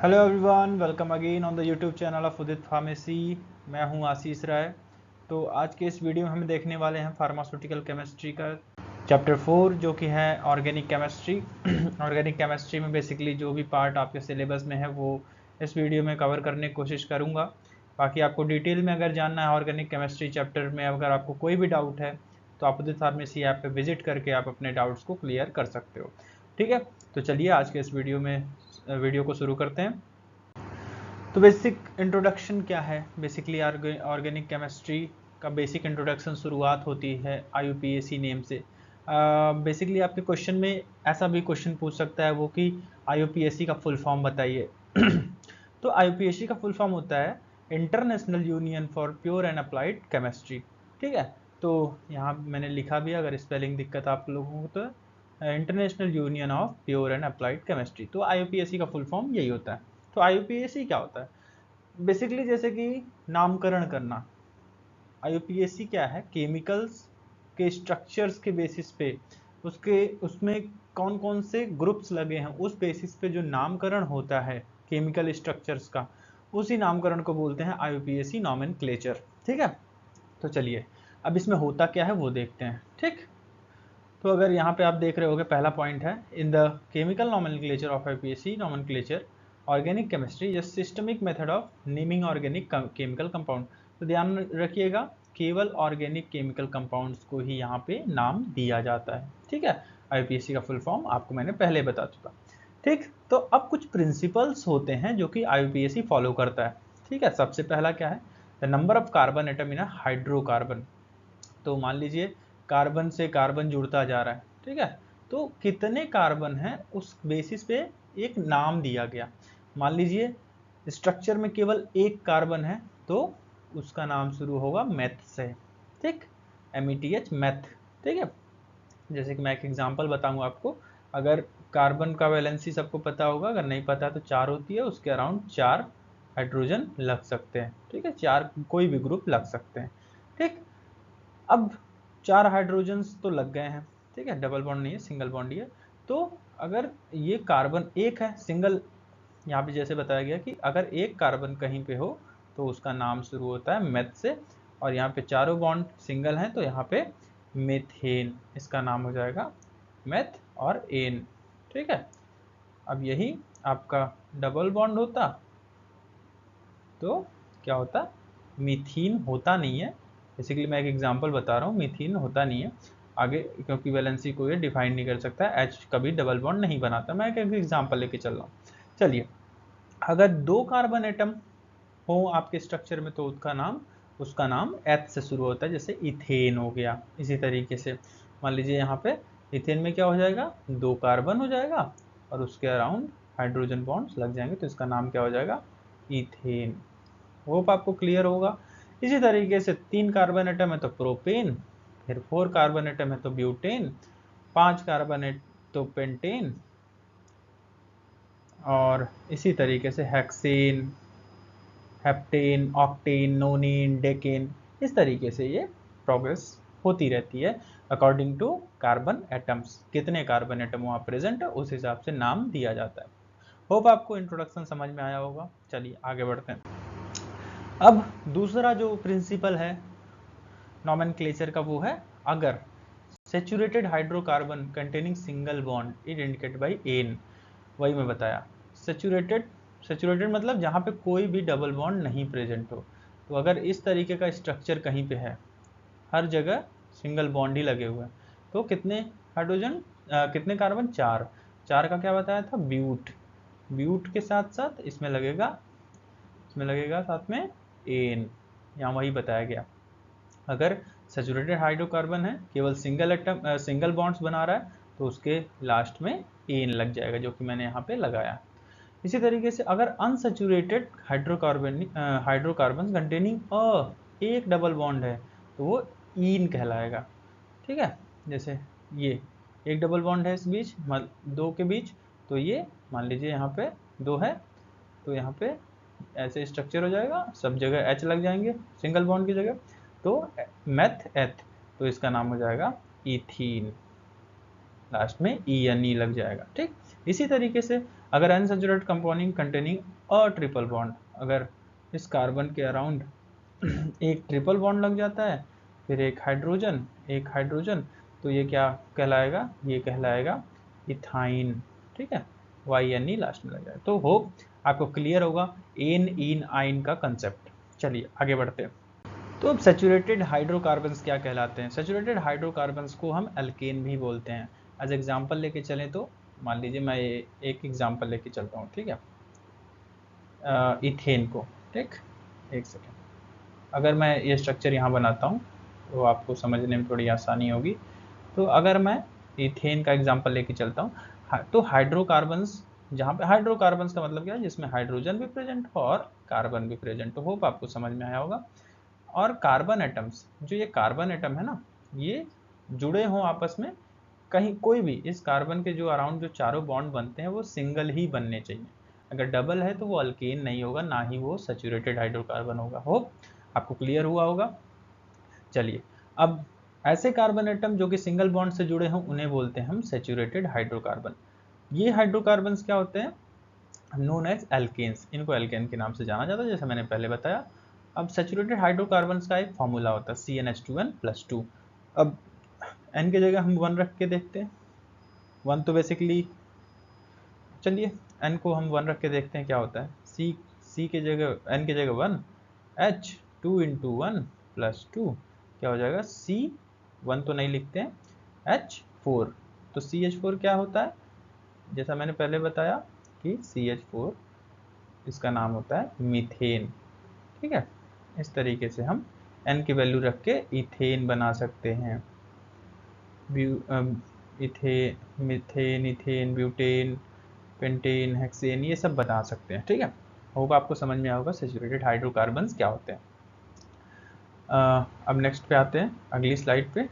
Hello everyone, welcome again on the YouTube channel of Udit pharmacy. मैं हूं आशीष राय। तो आज के इस वीडियो में हम देखने वाले हैं फार्मास्यूटिकल केमिस्ट्री का चैप्टर 4 जो कि है ऑर्गेनिक केमिस्ट्री। ऑर्गेनिक केमिस्ट्री में बेसिकली जो भी पार्ट आपके सिलेबस में है वो इस वीडियो में कवर करने की कोशिश करूँगा। बाकी आपको डिटेल में अगर जानना है ऑर्गेनिक केमिस्ट्री चैप्टर में, अगर आपको कोई भी डाउट है तो आप उदित फार्मेसी ऐप पे विजिट करके आप अपने डाउट्स को क्लियर कर सकते हो। ठीक है, तो चलिए आज के इस वीडियो को शुरू करते हैं। तो बेसिक इंट्रोडक्शन क्या है? बेसिकली ऑर्गेनिक केमिस्ट्री का बेसिक इंट्रोडक्शन शुरुआत होती है IUPAC नेम से। बेसिकली आपके क्वेश्चन में ऐसा भी क्वेश्चन पूछ सकता है वो कि IUPAC का फुल फॉर्म बताइए। तो IUPAC का फुल फॉर्म होता है international union for pure and applied chemistry. ठीक है, तो यहाँ मैंने लिखा भी, अगर स्पेलिंग दिक्कत आप लोगों को तो international union of pure and applied chemistry. तो IUPAC का फुल फॉर्म यही होता है। तो IUPAC क्या होता है? बेसिकली जैसे कि नामकरण करना। IUPAC क्या है? केमिकल्स के स्ट्रक्चर्स के बेसिस पे उसमें कौन कौन से ग्रुप्स लगे हैं उस बेसिस पे जो नामकरण होता है केमिकल स्ट्रक्चर्स का, उसी नामकरण को बोलते हैं IUPAC नॉमेनक्लेचर। ठीक है, तो चलिए अब इसमें होता क्या है वो देखते हैं। ठीक, तो अगर यहाँ पे आप देख रहे होगे पहला पॉइंट है in the chemical nomenclature of IUPAC nomenclature organic chemistry is systemic method of naming organic chemical compound. तो ध्यान रखिएगा, केवल ऑर्गेनिक केमिकल कंपाउंड्स को ही यहाँ पे नाम दिया जाता है। ठीक है, IUPAC का फुल फॉर्म आपको मैंने पहले बता चुका। ठीक, तो अब कुछ प्रिंसिपल्स होते हैं जो कि IUPAC फॉलो करता है। ठीक है, सबसे पहला क्या है? The number of carbon atom in hydrocarbon. तो मान लीजिए कार्बन से कार्बन जुड़ता जा रहा है। ठीक है, तो कितने कार्बन हैं उस बेसिस पे एक नाम दिया गया। मान लीजिए स्ट्रक्चर में केवल एक कार्बन है तो उसका नाम शुरू होगा मेथ से। ठीक, METH मेथ। ठीक है, जैसे कि मैं एक एग्जांपल बताऊंगा आपको। अगर कार्बन का वैलेंसी सबको पता होगा, अगर नहीं पता तो 4 होती है, उसके अराउंड 4 हाइड्रोजन लग सकते हैं। ठीक है, 4 कोई भी ग्रुप लग सकते हैं। ठीक, अब 4 हाइड्रोजन्स तो लग गए हैं। ठीक है, डबल बॉन्ड नहीं है, सिंगल बॉन्ड ही है। तो अगर ये कार्बन एक है सिंगल, यहाँ पे जैसे बताया गया कि अगर एक कार्बन कहीं पे हो तो उसका नाम शुरू होता है मेथ से, और यहाँ पे चारों बॉन्ड सिंगल हैं तो यहाँ पे मेथेन, इसका नाम हो जाएगा मेथ और एन। ठीक है, अब यही आपका डबल बॉन्ड होता तो क्या होता? मीथीन होता नहीं है। बेसिकली मैं एक एग्जांपल बता रहा हूँ, मीथीन होता नहीं है आगे, क्योंकि वैलेंसी को ये डिफाइन नहीं कर सकता। H कभी डबल बॉन्ड नहीं बनाता। मैं एक एग्जांपल लेके चल रहा हूँ। चलिए, अगर 2 कार्बन एटम हो आपके स्ट्रक्चर में तो उसका नाम H से शुरू होता है, जैसे इथेन हो गया। इसी तरीके से मान लीजिए यहाँ पे इथेन में क्या हो जाएगा? 2 कार्बन हो जाएगा और उसके अराउंड हाइड्रोजन बॉन्ड्स लग जाएंगे तो इसका नाम क्या हो जाएगा? इथेन। होप आपको क्लियर होगा। इसी तरीके से 3 कार्बन एटम है तो प्रोपेन, फिर 4 कार्बन एटम है तो ब्यूटेन, 5 कार्बन है तो पेंटेन, और इसी तरीके से हेक्सेन, हेप्टेन, ऑक्टेन, नोनेन, डेकेन, इस तरीके से ये प्रोग्रेस होती रहती है अकॉर्डिंग टू कार्बन एटम्स। कितने कार्बन एटम वहाँ प्रेजेंट है उस हिसाब से नाम दिया जाता है। होप आपको इंट्रोडक्शन समझ में आया होगा। चलिए आगे बढ़ते हैं। अब दूसरा जो प्रिंसिपल है नॉमेनक्लेचर का वो है, अगर saturated hydrocarbon containing single bond is indicated by N. वही मैं बताया, सैचुरेटेड मतलब जहाँ पे कोई भी डबल बॉन्ड नहीं प्रेजेंट हो। तो अगर इस तरीके का स्ट्रक्चर कहीं पे है, हर जगह सिंगल बॉन्ड ही लगे हुए हैं, तो कितने हाइड्रोजन कितने कार्बन? 4। 4 का क्या बताया था? ब्यूट। ब्यूट के साथ साथ इसमें लगेगा साथ में एन। यहाँ वही बताया गया, अगर सैचुरेटेड हाइड्रोकार्बन है केवल सिंगल बॉन्ड्स बना रहा है तो उसके लास्ट में एन लग जाएगा, जो कि मैंने यहाँ पे लगाया। इसी तरीके से अगर अनसैचुरेटेड हाइड्रोकार्बन कंटेनिंग एक डबल बॉन्ड है तो वो ईन कहलाएगा। ठीक है, जैसे ये एक डबल बॉन्ड है इस बीच, दो के बीच, तो ये मान लीजिए यहाँ पे 2 है तो यहाँ पे ऐसे स्ट्रक्चर हो जाएगा, सब जगह H लग जाएंगे सिंगल बॉन्ड की जगह, तो मेथ एथ, तो इसका नाम हो जाएगा इथीन, लास्ट में ENE लग जाएगा। ठीक, इसी तरीके से अगर unsaturated compound containing a triple bond, अगर इस कार्बन के अराउंड एक ट्रिपल बॉन्ड लग जाता है, फिर एक हाइड्रोजन, तो ये क्या कहलाएगा, ये कहलाएगा इथाइन। ठीक है, YNE लास्ट में लग जाए। तो होप आपको क्लियर होगा एन इन आइन का कंसेप्ट। चलिए आगे बढ़ते हैं। तो अब सैचुरेटेड हाइड्रोकार्बन्स क्या कहलाते हैं? सैचुरेटेड हाइड्रोकार्बन्स को हम एल्केन भी बोलते हैं। एज एग्जांपल लेके चलें तो मान लीजिए मैं एक एग्जांपल लेके चलता हूँ, ठीक है, इथेन को। ठीक, एक सेकेंड, अगर मैं ये स्ट्रक्चर यहाँ बनाता हूँ तो आपको समझने में थोड़ी आसानी होगी। तो अगर मैं इथेन का एग्जांपल लेके चलता हूँ, तो हाइड्रोकार्बन्स, जहाँ पे हाइड्रोकार्बन्स का मतलब क्या है, जिसमें हाइड्रोजन भी प्रेजेंट हो और कार्बन भी प्रेजेंट हो। होप आपको समझ में आया होगा। और कार्बन एटम्स, जो ये कार्बन एटम है ना, ये जुड़े हों आपस में, कहीं कोई भी इस कार्बन के जो अराउंड जो चारों बॉन्ड बनते हैं वो सिंगल ही बनने चाहिए। अगर डबल है तो वो अल्केन नहीं होगा, ना ही वो सैचुरेटेड हाइड्रोकार्बन होगा। होप आपको क्लियर हुआ होगा। चलिए, अब ऐसे कार्बन एटम जो कि सिंगल बॉन्ड से जुड़े हों उन्हें बोलते हैं हम सैचुरेटेड हाइड्रोकार्बन। ये हाइड्रोकार्बन्स क्या होते हैं? Known as alkanes. इनको एल्केन के नाम से जाना जाता है, जैसे मैंने पहले बताया। अब सैचुरेटेड हाइड्रोकार्बन्स का एक फॉर्मूला होता है CnH2n+2। अब n की जगह हम 1 रख के देखते हैं। 1 तो बेसिकली, चलिए n को हम 1 रख के देखते हैं क्या होता है। C की जगह, n की जगह 1, H 2 × 1 + 2 क्या हो जाएगा, C 1 तो नहीं लिखते हैं, H4। तो CH4 क्या होता है, जैसा मैंने पहले बताया कि CH4 इसका नाम होता है मीथेन। ठीक है, इस तरीके से हम n की वैल्यू रख के इथेन बना सकते हैं। Methane, ethane, butane, pentane, hexane, ये सब बता सकते हैं। ठीक है, होप आपको समझ में आएगा सैचुरेटेड हाइड्रोकार्बन्स क्या होते हैं। अब नेक्स्ट पे आते हैं, अगली स्लाइड पे।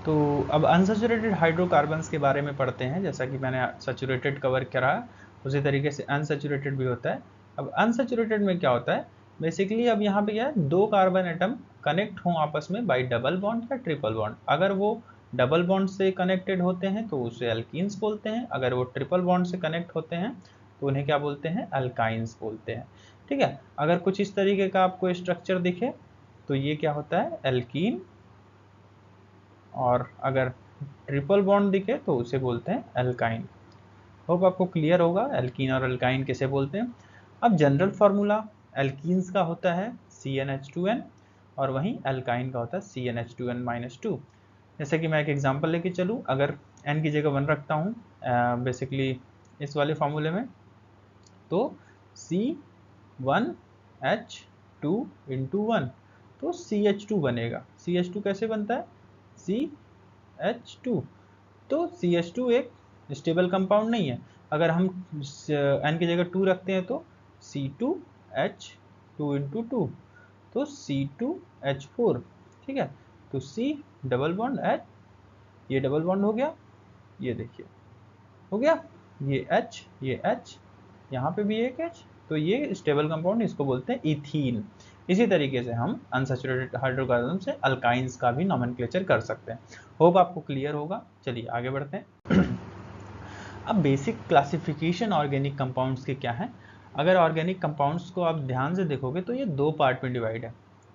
तो अब अनसैचुरेटेड हाइड्रोकार्बन्स के बारे में पढ़ते हैं। जैसा कि मैंने सैचुरेटेड कवर करा, उसी तरीके से अनसैचुरेटेड भी होता है। अब अनसैचुरेटेड में क्या होता है, बेसिकली अब यहाँ पे क्या है, दो कार्बन एटम कनेक्ट हों आपस में बाई डबल बॉन्ड या ट्रिपल बॉन्ड। अगर वो डबल बॉन्ड से कनेक्टेड होते हैं तो उसे एल्कीन्स बोलते हैं, अगर वो ट्रिपल बॉन्ड से कनेक्ट होते हैं तो उन्हें क्या बोलते हैं, अल्काइंस बोलते हैं। ठीक है, अगर कुछ इस तरीके का आपको स्ट्रक्चर दिखे तो ये क्या होता है, एल्कीन, और अगर ट्रिपल बॉन्ड दिखे तो उसे बोलते हैं एल्काइन। होप आपको क्लियर होगा एल्कीन और एल्काइन किसे बोलते हैं। अब जनरल फार्मूला एल्कीन्स का होता है CnH2n, और वहीं एल्काइन का होता है CnH2n-2। जैसे कि मैं एक एग्जांपल लेके चलूँ, अगर n की जगह 1 रखता हूँ बेसिकली इस वाले फार्मूले में, तो C1H2 × 1, तो CH2 बनेगा। CH2 कैसे बनता है, CH2, तो CH2 एक स्टेबल कंपाउंड नहीं है। अगर हम n की जगह 2 रखते हैं तो C2H2 × 2, तो C2H4। ठीक है, तो C डबल बॉन्ड H, ये डबल बॉन्ड हो गया, ये देखिए हो गया, ये H, ये H, यहाँ पे भी एक H, तो ये स्टेबल कंपाउंड, इसको बोलते हैं इथीन। इसी तरीके से हम अनसैचुरेटेड हाइड्रोकार्बन से अल्काइंस का भी नॉमेनक्लेचर कर सकते हैं। होप आपको क्लियर होगा। चलिए आगे बढ़ते हैं। अब बेसिक क्लासिफिकेशन ऑर्गेनिक कंपाउंड्स के क्या है। अगर ऑर्गेनिक कंपाउंड्स को आप ध्यान से देखोगे तो ये दो पार्ट में डिवाइड है।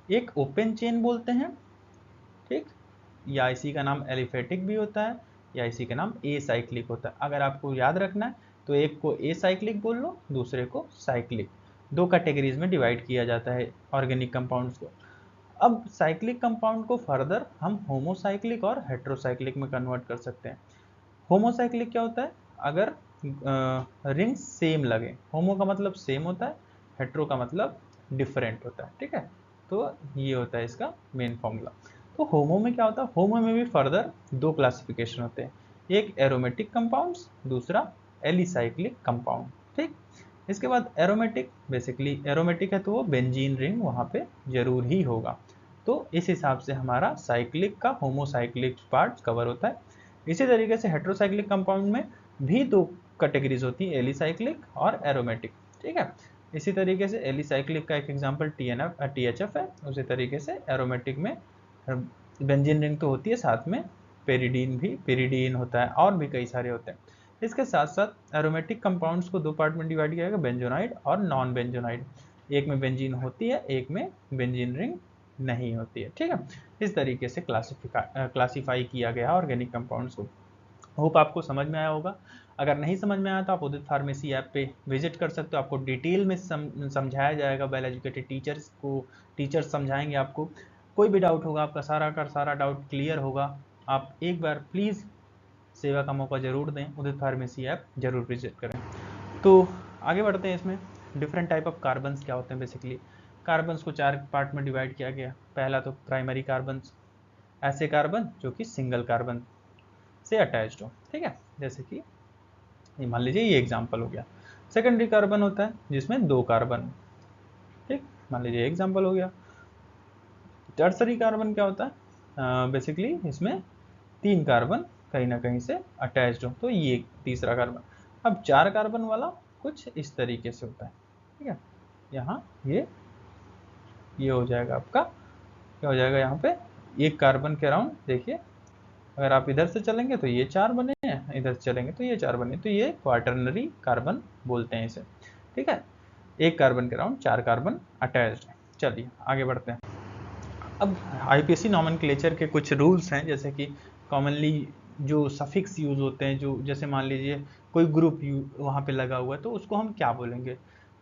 एक ओपन चेन बोलते हैं, ठीक, या इसी का नाम एलिफेटिक भी होता है, या इसी का नाम एसाइक्लिक होता है। अगर आपको याद रखना है तो एक को एसाइक्लिक बोल लो, दूसरे को साइक्लिक। दो कैटेगरीज में डिवाइड किया जाता है ऑर्गेनिक कंपाउंड्स को। अब साइक्लिक कंपाउंड को फर्दर हम होमोसाइक्लिक और हेट्रोसाइक्लिक में कन्वर्ट कर सकते हैं। होमोसाइक्लिक क्या होता है, अगर रिंग्स सेम लगे, होमो का मतलब सेम होता है, हेट्रो का मतलब डिफरेंट होता है। ठीक है, तो ये होता है इसका मेन फॉर्मूला। तो होमो में क्या होता है, होमो में भी फर्दर दो क्लासिफिकेशन होते हैं, एक एरोमेटिक कंपाउंड्स, दूसरा एलिसाइक्लिक कंपाउंड। ठीक, इसके बाद एरोमेटिक, बेसिकली एरोमेटिक है तो वो बेंजीन रिंग वहाँ पे जरूर ही होगा। तो इस हिसाब से हमारा साइक्लिक का होमोसाइक्लिक पार्ट कवर होता है। इसी तरीके से हेट्रोसाइक्लिक कंपाउंड में भी दो कैटेगरीज होती है, एलिसाइक्लिक और एरोमेटिक। ठीक है, इसी तरीके से एलिसाइक्लिक का एक एग्जांपल THF है, उसी तरीके से एरोमेटिक में बेंजीन रिंग तो होती है, साथ में पेरिडीन होता है, और भी कई सारे होते हैं। इसके साथ साथ एरोमेटिक कंपाउंड्स को दो पार्ट में डिवाइड किया गया, बेंजोनाइड और नॉन बेंजोनाइड। एक में बेंजीन होती है, एक में बेंजीन रिंग नहीं होती है। ठीक है, इस तरीके से क्लासीफाई किया गया ऑर्गेनिक कंपाउंड्स को। होप आपको समझ में आया होगा। अगर नहीं समझ में आया तो आप उदित फार्मेसी ऐप पे विजिट कर सकते हो, आपको डिटेल में समझाया जाएगा। वेल एजुकेटेड टीचर्स समझाएंगे आपको। कोई भी डाउट होगा आपका सारा का सारा डाउट क्लियर होगा। आप एक बार प्लीज़ सेवा का मौका जरूर दें, उदित फार्मेसी ऐप जरूर विजिट करें। तो आगे बढ़ते हैं। इसमें डिफरेंट टाइप ऑफ कार्बन्स क्या होते हैं। बेसिकली कार्बन्स को 4 पार्ट में डिवाइड किया गया। पहला तो प्राइमरी कार्बन्स, ऐसे कार्बन जो कि सिंगल कार्बन से अटैच्ड हो। ठीक है, जैसे कि मान लीजिए ये एग्जांपल हो गया। सेकेंडरी कार्बन होता है जिसमें 2 कार्बन, ठीक, मान लीजिए एग्जांपल हो गया। टर्सरी कार्बन क्या होता है, बेसिकली इसमें 3 कार्बन कहीं ना कहीं से अटैच्ड हो, तो ये तीसरा कार्बन। अब 4 कार्बन वाला कुछ इस तरीके से होता है। ठीक है, यहाँ ये हो जाएगा आपका, क्या हो जाएगा यहाँ पे, 1 कार्बन के अराउंड। देखिए अगर आप इधर से चलेंगे तो ये 4 बने हैं, इधर से चलेंगे तो ये 4 बने, तो ये क्वाटरनरी कार्बन बोलते हैं इसे। ठीक है, 1 कार्बन के अराउंड 4 कार्बन अटैच्ड है। चलिए आगे बढ़ते हैं। अब आईपीसी नॉमेनक्लेचर के कुछ रूल्स हैं, जैसे कि कॉमनली जो सफिक्स यूज होते हैं, जो जैसे मान लीजिए कोई ग्रुप वहाँ पे लगा हुआ है तो उसको हम क्या बोलेंगे,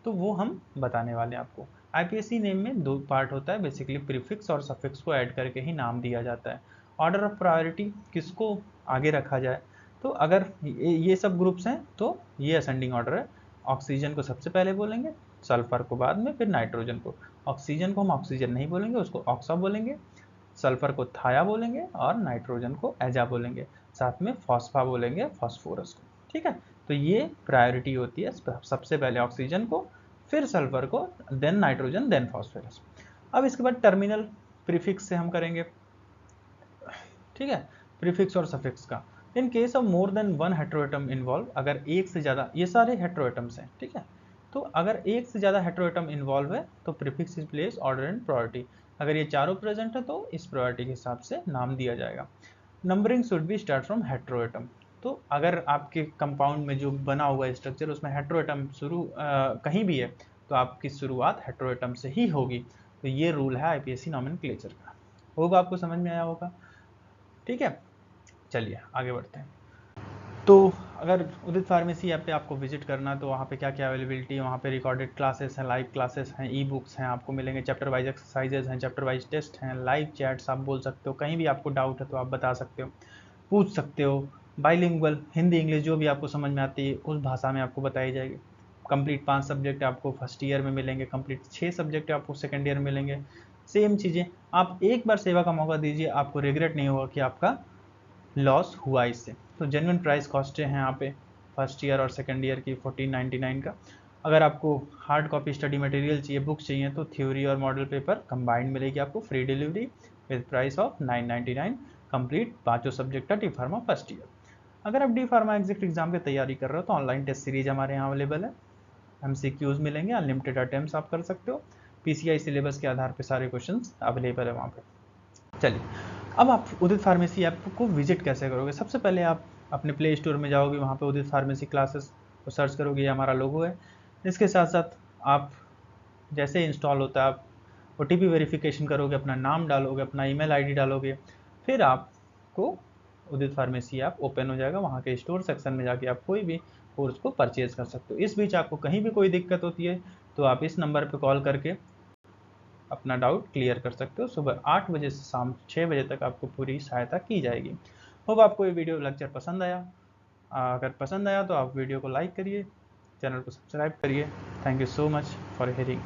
तो वो हम बताने वाले हैं आपको। आईपीएससी नेम में 2 पार्ट होता है, बेसिकली प्रीफिक्स और सफिक्स को ऐड करके ही नाम दिया जाता है। ऑर्डर ऑफ प्रायोरिटी, किसको आगे रखा जाए, तो अगर ये सब ग्रुप्स हैं तो ये असेंडिंग ऑर्डर है। ऑक्सीजन को सबसे पहले बोलेंगे, सल्फर को बाद में, फिर नाइट्रोजन को। ऑक्सीजन को हम ऑक्सीजन नहीं बोलेंगे, उसको ऑक्सा बोलेंगे। सल्फर को थाया बोलेंगे और नाइट्रोजन को एजा बोलेंगे। साथ में फॉस्फा बोलेंगे, फॉस्फोरस को। ठीक है, तो ये प्रायोरिटी होती है, सबसे पहले ऑक्सीजन को, फिर सल्फर को, देन नाइट्रोजन, देन फॉस्फोरस। अब इसके बाद टर्मिनल प्रीफिक्स से हम करेंगे। ठीक है, प्रीफिक्स और सफिक्स का। In case of more than 1 heteroatom involve, अगर एक से ज़्यादा, ये सारे हेटेरोएटम्स हैं। ठीक है, तो अगर एक से ज़्यादा हेटेरोएटम इन्वॉल्व है तो prefix is place order and priority. अगर ये चारों प्रेजेंट है तो इस प्रायोरिटी के हिसाब से नाम दिया जाएगा। Numbering should be start from heteroatom. तो अगर आपके कंपाउंड में जो बना हुआ है स्ट्रक्चर, उसमें हेटेरोएटम शुरू कहीं भी है तो आपकी शुरुआत हेटेरोएटम से ही होगी। तो ये रूल है आईपीएससी नॉमेनक्लेचर का। होगा आपको समझ में आया होगा। ठीक है, चलिए आगे बढ़ते हैं। तो अगर उदित फार्मेसी ऐप पे आपको विजिट करना, तो वहाँ पे क्या क्या अवेलेबिलिटी है, वहाँ पे रिकॉर्डेड क्लासेस हैं, लाइव क्लासेस हैं, ई बुक्स हैं आपको मिलेंगे, चैप्टर वाइज एक्सरसाइजेज हैं, चैप्टर वाइज टेस्ट हैं, लाइव चैट्स आप बोल सकते हो, कहीं भी आपको डाउट है तो आप बता सकते हो, पूछ सकते हो। बाइलिंगुअल, हिंदी इंग्लिश जो भी आपको समझ में आती है उस भाषा में आपको बताई जाएगी। कंप्लीट 5 सब्जेक्ट आपको फर्स्ट ईयर में मिलेंगे, कंप्लीट 6 सब्जेक्ट आपको सेकेंड ईयर में मिलेंगे। सेम चीज़ें, आप एक बार सेवा का मौका दीजिए, आपको रिग्रेट नहीं होगा कि आपका लॉस हुआ इससे। तो जेन्युइन प्राइस कॉस्टें हैं यहाँ पे फर्स्ट ईयर और सेकंड ईयर की 1499 का। अगर आपको हार्ड कॉपी स्टडी मटेरियल चाहिए, बुक्स चाहिए, तो थ्योरी और मॉडल पेपर कंबाइंड मिलेगी आपको, free delivery with price of 999, complete 5 subject का डी फार्मा फर्स्ट ईयर। अगर आप डी फार्मा एग्जिट एग्जाम की तैयारी कर रहे हो तो ऑनलाइन टेस्ट सीरीज हमारे यहाँ अवेलेबल है, MCQs मिलेंगे, अनलिमिटेड अटेम्प्ट्स आप कर सकते हो, PCI सिलेबस के आधार पर सारे क्वेश्चन अवेलेबल है वहाँ पर। चलिए, अब आप उदित फार्मेसी ऐप को विजिट कैसे करोगे। सबसे पहले आप अपने प्ले स्टोर में जाओगे, वहाँ पे उदित फार्मेसी क्लासेस को सर्च करोगे, ये हमारा लोगो है। इसके साथ साथ आप जैसे इंस्टॉल होता है, आप OTP वेरिफिकेशन करोगे, अपना नाम डालोगे, अपना ईमेल ID डालोगे, फिर आपको उदित फार्मेसी ऐप ओपन हो जाएगा। वहाँ के स्टोर सेक्शन में जाके आप कोई भी कोर्स को परचेज कर सकते हो। इस बीच आपको कहीं भी कोई दिक्कत होती है तो आप इस नंबर पर कॉल करके अपना डाउट क्लियर कर सकते हो। सुबह 8 बजे से शाम 6 बजे तक आपको पूरी सहायता की जाएगी। होप आपको ये वीडियो लेक्चर पसंद आया। अगर पसंद आया तो आप वीडियो को लाइक करिए, चैनल को सब्सक्राइब करिए। Thank you so much for hearing.